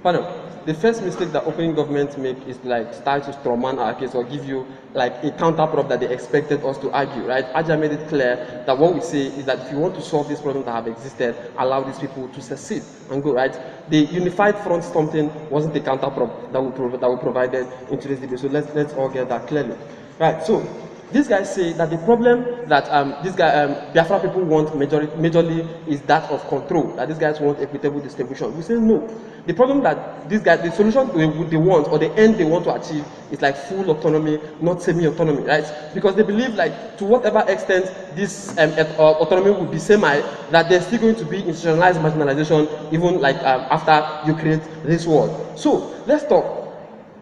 Pardon. The first mistake that opening government make is like start to strawman our case or give you like a counter prop that they expected us to argue, right? Aja made it clear that what we say is that if you want to solve these problems that have existed, allow these people to succeed and go, right? The unified front something wasn't the counter prop that we provided in today's debate. So let's all get that clearly, right? So these guys say that the problem that Biafra people want majorly is that of control, that these guys want equitable distribution. We say no. The problem that these guys, the solution they want, or the end they want to achieve is like full autonomy, not semi-autonomy, right? Because they believe like to whatever extent this autonomy will be semi, that there's still going to be institutionalized marginalization even like after you create this world. So let's talk.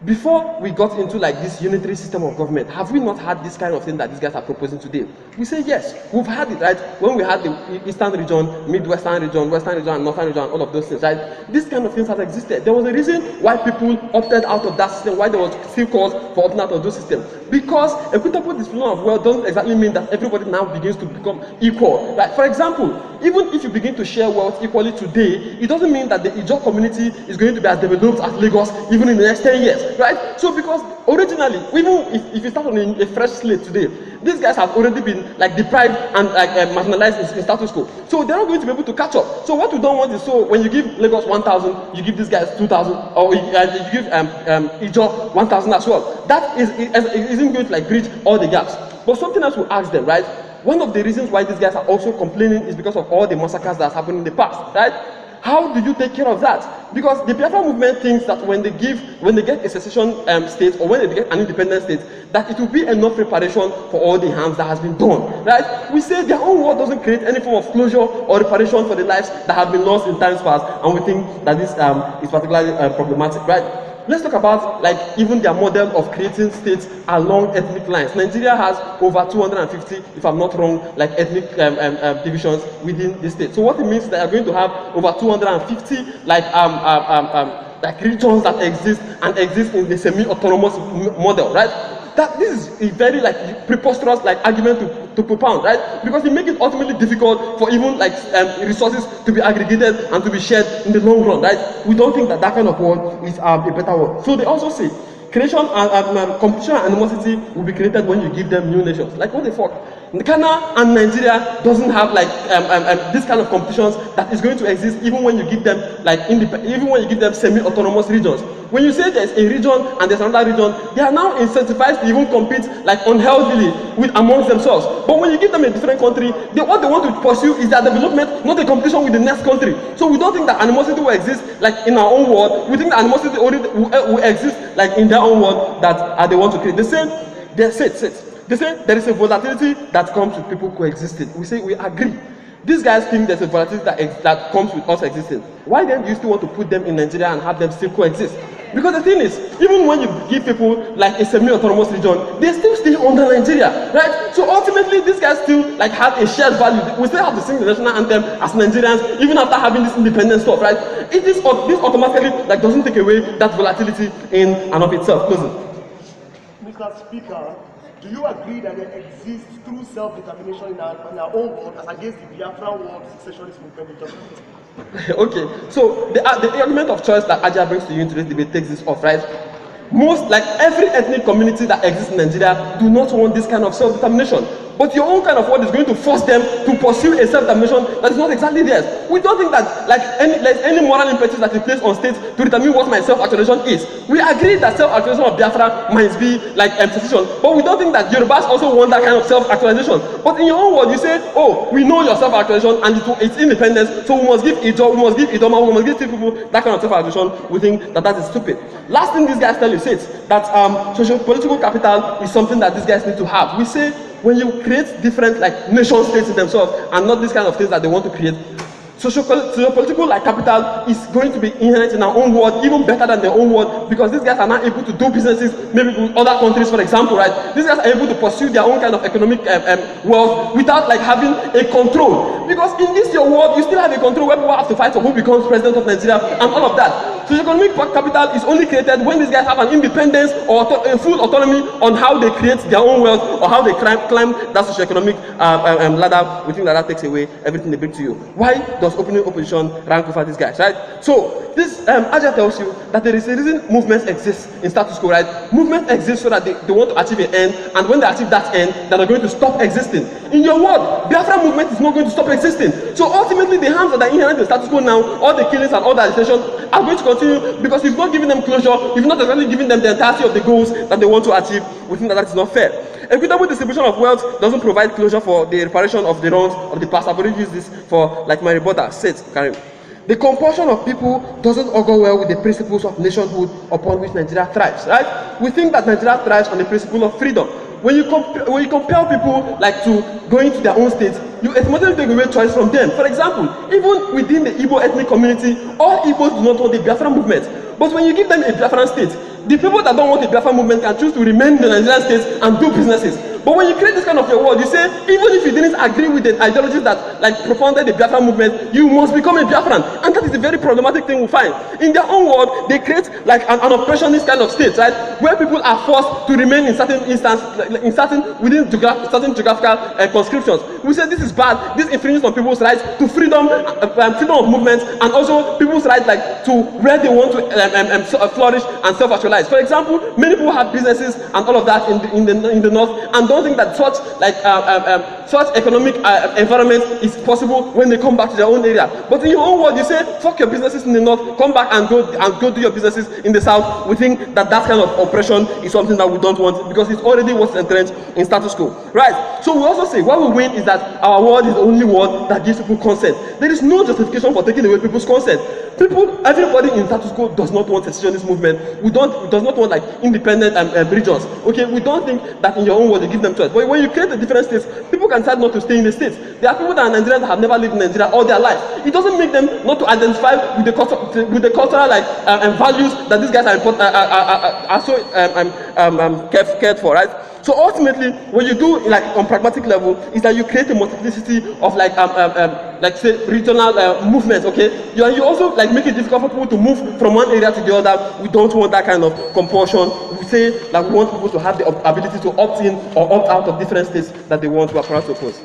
Before we got into like this unitary system of government, have we not had this kind of thing that these guys are proposing today? We say yes, we've had it, right? When we had the Eastern region, Midwestern region, Western region, and Northern region, all of those things, right? This kind of things has existed. There was a reason why people opted out of that system, why there was still calls for opting out of those systems. Because equitable distribution of wealth doesn't exactly mean that everybody now begins to become equal, right? For example, even if you begin to share wealth equally today, it doesn't mean that the Ijaw community is going to be as developed as Lagos even in the next 10 years. Right? So because originally, even if you start on a fresh slate today, these guys have already been like deprived and like marginalized in status quo. So they're not going to be able to catch up. So what we don't want is, so when you give Lagos 1,000, you give these guys 2,000, or you give Ijaw 1,000 as well. That isn't going to like bridge all the gaps. But something else we ask them, right? One of the reasons why these guys are also complaining is because of all the massacres that's happened in the past, right? How do you take care of that? Because the Biafra movement thinks that when they get a secession state, or when they get an independent state, that it will be enough preparation for all the harms that has been done, right? We say their own war doesn't create any form of closure or reparation for the lives that have been lost in times past, and we think that this is particularly problematic, right? Let's talk about like even their model of creating states along ethnic lines. Nigeria has over 250, if I'm not wrong, like ethnic divisions within the state. So what it means is that you're going to have over 250 like regions that exist in the semi-autonomous model, right? That this is a very like preposterous like argument to propound, right? Because it makes it ultimately difficult for even like resources to be aggregated and to be shared in the long run, right? We don't think that that kind of world is a better world. So they also say creation and competition and animosity will be created when you give them new nations. Like what the fuck? Ghana and Nigeria doesn't have like this kind of competitions that is going to exist even when you give them like even when you give them semi-autonomous regions. When you say there's a region and there's another region, they are now incentivized to even compete like unhealthily amongst themselves. But when you give them a different country, what they want to pursue is their development, not a competition with the next country. So we don't think that animosity will exist like in our own world. We think that animosity already will exist like in their own world that they want to create. They say there is a volatility that comes with people coexisting. We say we agree. These guys think there's a volatility that comes with us existing. Why then do you still want to put them in Nigeria and have them still coexist? Because the thing is, even when you give people like a semi-autonomous region, they still stay under Nigeria, right? So ultimately, these guys still like have a shared value. We still have to sing the national anthem as Nigerians, even after having this independent stuff, right? This automatically like doesn't take away that volatility in and of itself, does it? Mr. Speaker, do you agree that there exists true self-determination in our own world as against the Biafran world secessionist movement? Okay, so the argument of choice that Aja brings to you in today's debate takes this off, right? Most, like every ethnic community that exists in Nigeria, do not want this kind of self-determination. But your own kind of world is going to force them to pursue a self-determination that is not exactly theirs. We don't think that like any moral impetus that is placed on states to determine what my self-actualization is. We agree that self-actualization of Biafra might be like secession, but we don't think that Yorubas also want that kind of self-actualization. But in your own world, you say, oh, we know your self-actualization and it's independence, so we must give Ijaw, we must give Idoma, we must give people that kind of self-actualization. We think that is stupid. Last thing these guys tell you is that socio-political capital is something that these guys need to have. We say, when you create different like nation states in themselves and not this kind of things that they want to create, socio-political like capital is going to be inherent in our own world, even better than their own world, because these guys are now able to do businesses maybe with other countries, for example, right? These guys are able to pursue their own kind of economic wealth without like having a control. Because in this your world, you still have a control where people have to fight for who becomes president of Nigeria and all of that. Socioeconomic capital is only created when these guys have an independence or a full autonomy on how they create their own wealth or how they climb that socioeconomic ladder. We think that takes away everything they bring to you. Why does opening opposition rank over these guys, right? So this Aja tells you that there is a reason movements exist in status quo, right? Movements exist so that they want to achieve an end, and when they achieve that end, then they're going to stop existing. In your word, Biafra movement is not going to stop existing. So ultimately, the harms that are inherent in status quo now, all the killings and all the agitation are going to continue because you've not given them closure, you've not exactly given them the entirety of the goals that they want to achieve. We think that is not fair. Equitable distribution of wealth doesn't provide closure for the reparation of the wrongs of the past. I've already used this for, like my reporter said, Karim. The compulsion of people doesn't augur well with the principles of nationhood upon which Nigeria thrives, right? We think that Nigeria thrives on the principle of freedom. When you compel people like to go into their own states, you automatically take away choice from them. For example, even within the Igbo ethnic community, all Igbos do not want the Biafra movement. But when you give them a Biafran state, the people that don't want the Biafra movement can choose to remain in the Nigerian states and do businesses. But when you create this kind of your world, you say, even if you didn't agree with the ideologies that like propounded the Biafra movement, you must become a Biafran. And that is a very problematic thing we find. In their own world, they create like an oppressionist kind of state, right? Where people are forced to remain in certain instances, within certain geographical conscriptions. We say this is bad. This infringes on people's rights to freedom of movement, and also people's rights like to where they want to flourish and self-actualize. For example, many people have businesses and all of that in the north, and don't think that such such economic environment is possible when they come back to their own area. But in your own world, you say, fuck your businesses in the north, come back and go do your businesses in the south. We think that kind of oppression is something that we don't want because it's already what's entrenched in status quo, right? So we also say what we win is that our world is the only world that gives people consent. There is no justification for taking away people's consent. Everybody in status quo does not want a secessionist movement. Does not want like independent regions. Okay, we don't think that in your own world you give them choice. But when you create the different states, people can decide not to stay in the states. There are people that are Nigerians that have never lived in Nigeria all their life. It doesn't make them not to identify with the cultural like values that these guys are so cared for, right? So ultimately, what you do like on pragmatic level is that you create a multiplicity of like say regional movements. Okay, you also like make it difficult for people to move from one area to the other. We don't want that kind of compulsion. We say that we want people to have the ability to opt in or opt out of different states that they want to oppose.